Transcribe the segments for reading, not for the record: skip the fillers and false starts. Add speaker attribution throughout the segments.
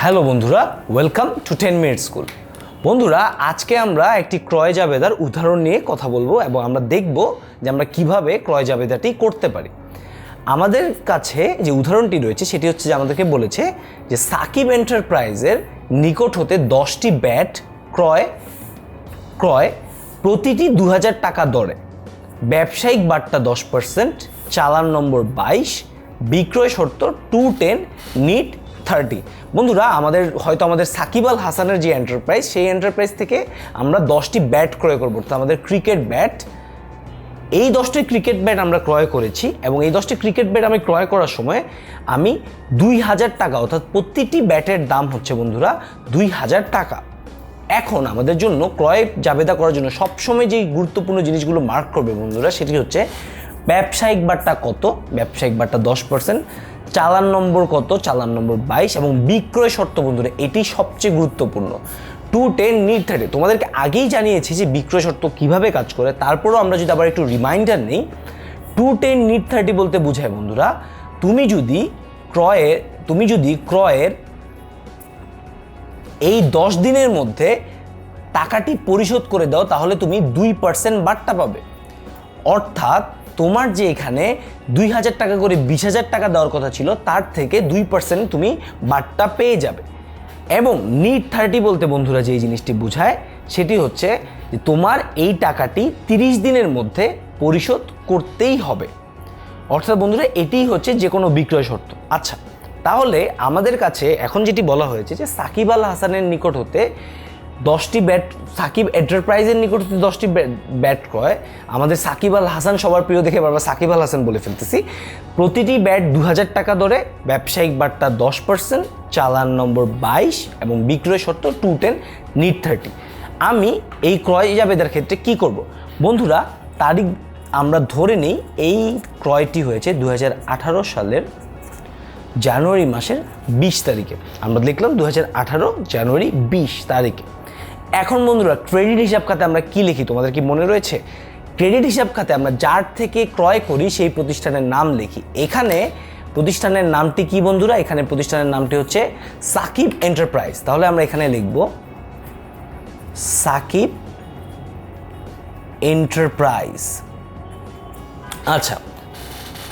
Speaker 1: Hello বন্ধুরা, welcome to 10 minute school. বন্ধুরা, আজকে আমরা একটি ক্রয় জাবেদার উদাহরণ নিয়ে কথা বলবো এবং আমরা দেখব যে আমরা কিভাবে ক্রয় জাবেদাটি করতে পারি। আমাদের কাছে যে উদাহরণটি রয়েছে সেটি হচ্ছে যে আমাদেরকে বলেছে যে সাকিব এন্টারপ্রাইজের নিকট হতে 10টি ব্যাট ক্রয় প্রতিটি 2000 টাকা দরে, ব্যবসায়িক বার্তা 10%, চালান নম্বর 22, বিক্রয় শর্ত 210, নিট 30। বন্ধুরা, আমাদের সাকিব আল হাসানের যে এন্টারপ্রাইজ, সেই এন্টারপ্রাইজ থেকে আমরা 10টি ব্যাট ক্রয় করবো। তো আমাদের ক্রিকেট ব্যাট, এই 10টি ক্রিকেট ব্যাট আমরা ক্রয় করেছি এবং এই 10টি ক্রিকেট ব্যাট আমি ক্রয় করার সময় আমি 2000 টাকা, অর্থাৎ প্রতিটি ব্যাটের দাম হচ্ছে বন্ধুরা 2000 টাকা। এখন আমাদের জন্য ক্রয় জাবেদা করার জন্য সবসময় যেই গুরুত্বপূর্ণ জিনিসগুলো মার্ক করবে বন্ধুরা, সেটি হচ্ছে ব্যবসায়িক বার্তা কত, ব্যবসায়িক বার্তা 10%, চালান নম্বর কত, চালান নম্বর 22, এবং বিক্রয় শর্ত বন্ধুরা এটি সবচেয়ে গুরুত্বপূর্ণ 210, নিট 30। তোমাদেরকে আগেই জানিয়েছি যে বিক্রয় শর্ত কীভাবে কাজ করে, তারপরেও আমরা যদি আবার একটু রিমাইন্ডার নিই। 210, নিট 30 বলতে বোঝায় বন্ধুরা, তুমি যদি ক্রয়ের এই 10 দিনের মধ্যে টাকাটি পরিশোধ করে দাও, তাহলে তুমি 2% বার্তা পাবে। অর্থাৎ তোমার যে এখানে 2000 টাকা করে 20,000 টাকা দেওয়ার কথা ছিল, তার থেকে 2% তুমি বার্তা পেয়ে যাবে। এবং নিট 30 বলতে বন্ধুরা যে জিনিসটি বোঝায় সেটি হচ্ছে যে তোমার এই টাকাটি 30 দিনের মধ্যে পরিশোধ করতেই হবে। অর্থাৎ বন্ধুরা এটিই হচ্ছে যে কোনো বিক্রয় শর্ত। আচ্ছা, তাহলে আমাদের কাছে এখন যেটি বলা হয়েছে যে সাকিব আল হাসানের নিকট হতে 10টি ব্যাট, সাকিব এন্টারপ্রাইজের নিকট হতে 10টি ব্যাট ক্রয়, আমাদের সাকিব আল হাসান সবার প্রিয় দেখে বারবার সাকিব আল হাসান বলে ফেলতেছি। প্রতিটি ব্যাট 2000 টাকা দরে, ব্যবসায়িক বার্তা 10%, চালান নম্বর 22, এবং বিক্রয় শর্ত 210, নিট 30। আমি এই ক্রয় জাবেদার ক্ষেত্রে কি করব বন্ধুরা? তারিখ আমরা ধরে নিই এই ক্রয়টি হয়েছে 2018 সালের জানুয়ারি মাসের 20 তারিখে। আমরা লিখলাম 2018 জানুয়ারি 20 তারিখে। এখন বন্ধুরা, ক্রেডিট হিসাব খাতে আমরা কি লিখি তোমাদের কি মনে রয়েছে? ক্রেডিট হিসাব খাতে আমরা যার থেকে ক্রয় করি সেই প্রতিষ্ঠানের নাম লিখি। এখানে প্রতিষ্ঠানের নামটি কি বন্ধুরা? এখানে প্রতিষ্ঠানের নামটি হচ্ছে সাকিব এন্টারপ্রাইজ। তাহলে আমরা এখানে লিখব সাকিব এন্টারপ্রাইজ। আচ্ছা,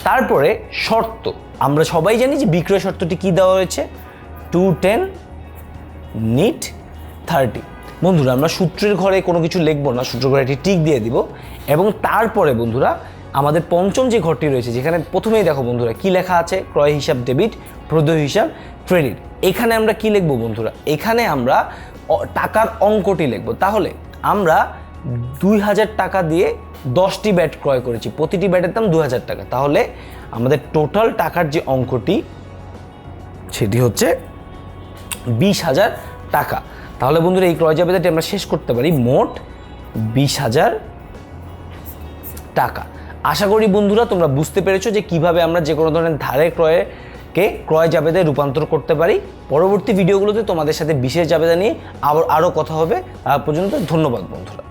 Speaker 1: তারপরে শর্ত, আমরা সবাই জানি যে বিক্রয় শর্তটি কি দেওয়া হয়েছে, 210, নিট 30। বন্ধুরা, আমরা সূত্রের ঘরে কোনো কিছু লিখব না, সূত্রের ঘরে একটি টিক দিয়ে দিব। এবং তারপরে বন্ধুরা আমাদের পঞ্চম যে ঘরটি রয়েছে, যেখানে প্রথমেই দেখো বন্ধুরা কি লেখা আছে, ক্রয় হিসাব ডেবিট, প্রদেয় হিসাব ক্রেডিট। এখানে আমরা কি লিখব বন্ধুরা? এখানে আমরা টাকার অঙ্কটি লিখব। তাহলে আমরা 2000 টাকা দিয়ে 10টি ব্যাট ক্রয় করেছি, প্রতিটি ব্যাটের দাম 2000 টাকা। তাহলে আমাদের টোটাল টাকার যে অঙ্কটি সেটি হচ্ছে 20,000 টাকা। তাহলে বন্ধুরা এই ক্রয় জাবেদাটি আমরা শেষ করতে পারি মোট 20,000 টাকা। আশা করি বন্ধুরা তোমরা বুঝতে পেরেছো যে কিভাবে আমরা যে কোনো ধরনের ধারের ক্রয় জাবেদায় রূপান্তর করতে পারি। পরবর্তী ভিডিওগুলোতে তোমাদের সাথে বিশেষ জাবেদা নিয়ে আরও কথা হবে। তার পর্যন্ত ধন্যবাদ বন্ধুরা।